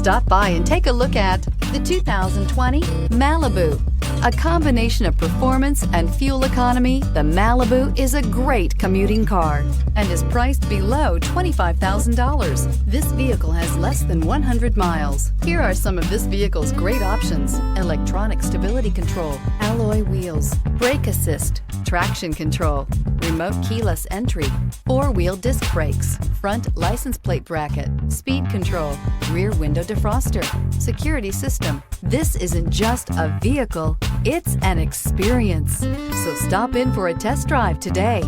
Stop by and take a look at the 2020 Malibu. A combination of performance and fuel economy, the Malibu is a great commuting car and is priced below $25,000. This vehicle has less than 100 miles. Here are some of this vehicle's great options: electronic stability control, alloy wheels, brake assist, traction control, remote keyless entry, four-wheel disc brakes, front license plate bracket, speed control, rear window defroster, security system. This isn't just a vehicle, it's an experience. So stop in for a test drive today.